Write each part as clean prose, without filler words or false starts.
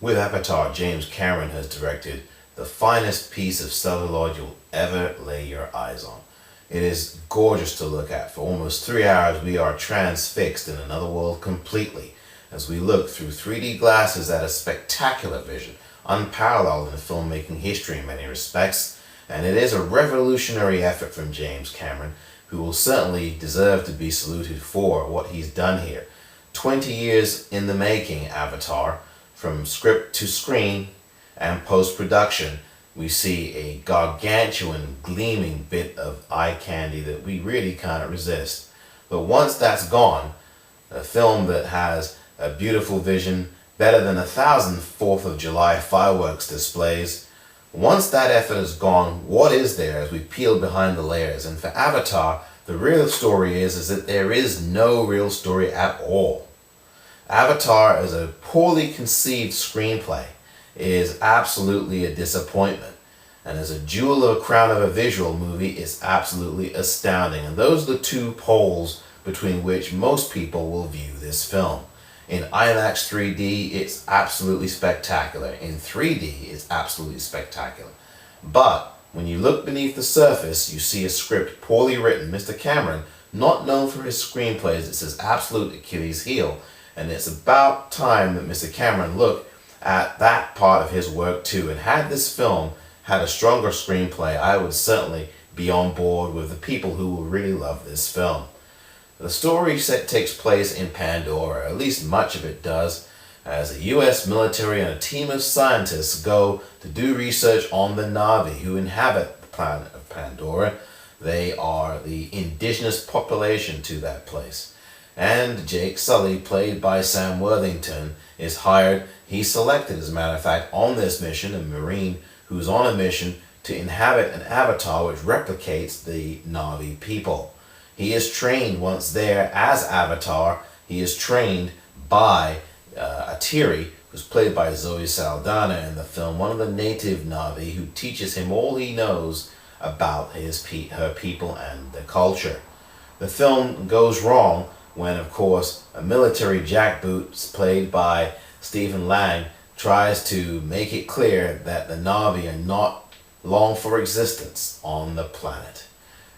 With Avatar, James Cameron has directed the finest piece of celluloid you'll ever lay your eyes on. It is gorgeous to look at. For almost 3 hours we are transfixed in another world completely as we look through 3D glasses at a spectacular vision, unparalleled in filmmaking history in many respects, and it is a revolutionary effort from James Cameron, who will certainly deserve to be saluted for what he's done here. 20 years in the making, Avatar. From script to screen and post-production, we see a gargantuan, gleaming bit of eye candy that we really can't resist. But once that's gone, a film that has a beautiful vision, better than 1,000 4th of July fireworks displays, once that effort is gone, what is there as we peel behind the layers? And for Avatar, the real story is that there is no real story at all. Avatar is a poorly conceived screenplay. It is absolutely a disappointment. And as a jewel of a crown of a visual movie, it's absolutely astounding. And those are the two poles between which most people will view this film. In IMAX 3D, it's absolutely spectacular. In 3D, it's absolutely spectacular. But when you look beneath the surface, you see a script poorly written. Mr. Cameron, not known for his screenplays, it's his absolute Achilles heel. And it's about time that Mr. Cameron looked at that part of his work too. And had this film had a stronger screenplay, I would certainly be on board with the people who will really love this film. The story takes place in Pandora, at least much of it does, as the US military and a team of scientists go to do research on the Na'vi who inhabit the planet of Pandora. They are the indigenous population to that place. And Jake Sully, played by Sam Worthington, is hired. He's selected, as a matter of fact, on this mission, a Marine who's on a mission to inhabit an avatar which replicates the Na'vi people. He is trained once there as Avatar. He is trained by Atiri, who's played by Zoe Saldana in the film, one of the native Na'vi who teaches him all he knows about her people and their culture. The film goes wrong when, of course, a military jackboot played by Stephen Lang tries to make it clear that the Na'vi are not long for existence on the planet.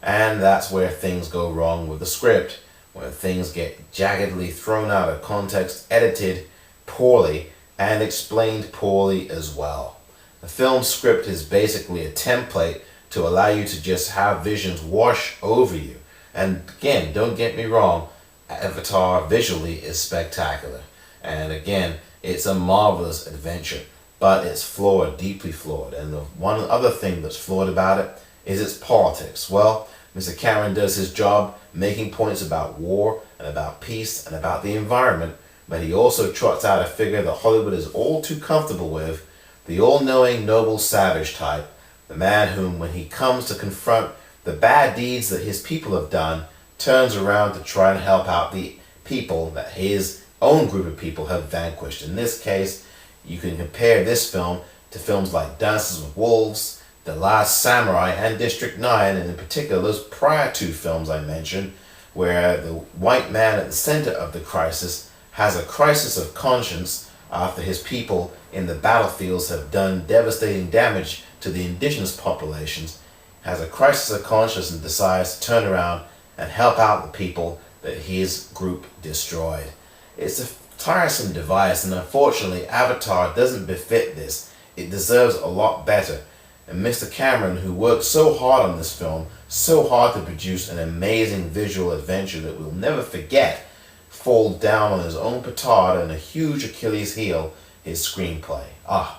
And that's where things go wrong with the script, where things get jaggedly thrown out of context, edited poorly, and explained poorly as well. The film script is basically a template to allow you to just have visions wash over you. And again, don't get me wrong, Avatar visually is spectacular. And again, it's a marvelous adventure, but it's flawed, deeply flawed. And the one other thing that's flawed about it is its politics. Well, Mr. Cameron does his job making points about war and about peace and about the environment, but he also trots out a figure that Hollywood is all too comfortable with, the all-knowing noble savage type, the man whom, when he comes to confront the bad deeds that his people have done, turns around to try and help out the people that his own group of people have vanquished. In this case, you can compare this film to films like Dances with Wolves, The Last Samurai, and District 9, and in particular those prior two films I mentioned, where the white man at the center of the crisis has a crisis of conscience after his people in the battlefields have done devastating damage to the indigenous populations, has a crisis of conscience and decides to turn around and help out the people that his group destroyed. It's a tiresome device, and unfortunately Avatar doesn't befit this. It deserves a lot better. And Mr. Cameron, who worked so hard on this film, so hard to produce an amazing visual adventure that we'll never forget, fall down on his own petard and a huge Achilles heel, his screenplay. A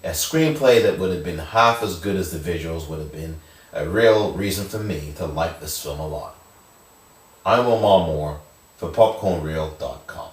screenplay that would have been half as good as the visuals would have been a real reason for me to like this film a lot. I'm Omar Moore for PopcornReel.com.